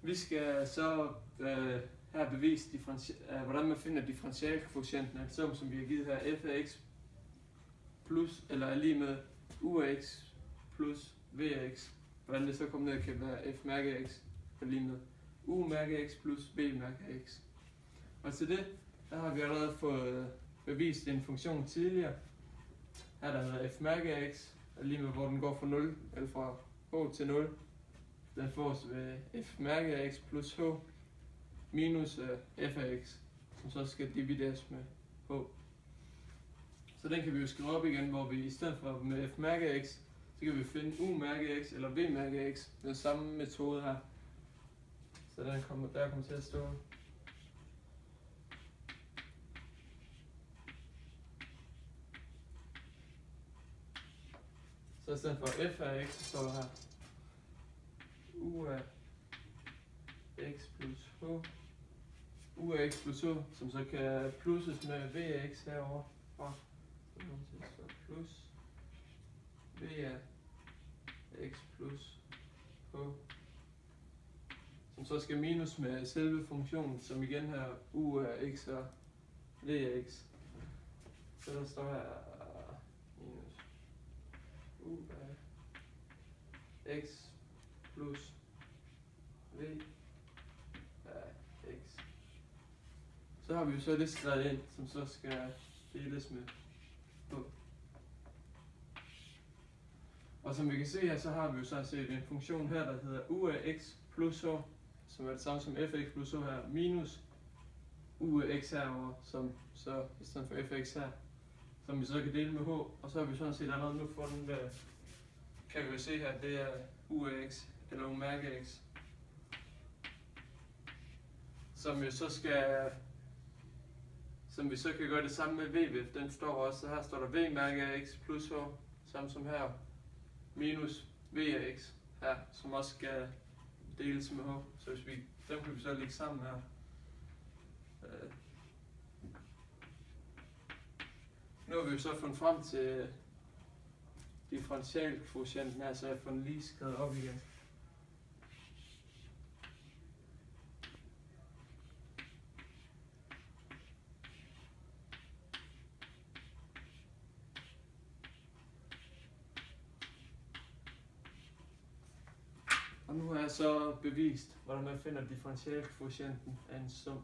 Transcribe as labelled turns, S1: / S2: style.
S1: Vi skal så her bevise, hvordan man finder differentialkvotienten af en sum, som vi har givet her, f af x plus, eller er lige med u af x plus v af x. Hvordan det så kommer ned, kan være f mærke af x er lige med u mærke af x plus v mærke af x. Og til det, der har vi allerede fået bevist en funktion tidligere. Her der hedder f mærke af x, er lige med, hvor den går fra 0, eller fra h til 0. Den fås ved f mærke af x plus h minus f af x, som så skal divideres med h. Så den kan vi jo skrive op igen, hvor vi i stedet for med f mærke af x, så kan vi finde u mærke af x eller v mærke af x med samme metode her. Så der kommer til at stå så i stedet for f af x, så står der her u af x plus h, u af x plus h, som så kan plusses med v af x herovre. Så kommer til at stå plus v af x plus h, som så skal minus med selve funktionen, som igen her u af x og v af x. Så der står her minus u af x plus v af x. Så har vi jo så det skrevet ind, som så skal deles med h. Og som vi kan se her, så har vi jo sådan set en funktion her, der hedder u af x plus h, som er det samme som f af x plus h her, minus u af x herovre, som så i stedet for f af x her, som vi så kan dele med h. Og så har vi sådan set allerede nu fundet, kan vi jo se her, det er u af x, eller u mærke af x, som vi så kan gøre det samme med v ved. Den står også, så her står der v mærke af x plus h, samme som her, minus v af x her, som også skal deles med h. Så hvis dem kan vi så lægge sammen her. Nu har vi jo så fundet frem til differentialkvotienten her, så jeg får den lige skrevet op igen. Og nu har jeg så bevist, hvordan man finder differentialkvotienten af en sum.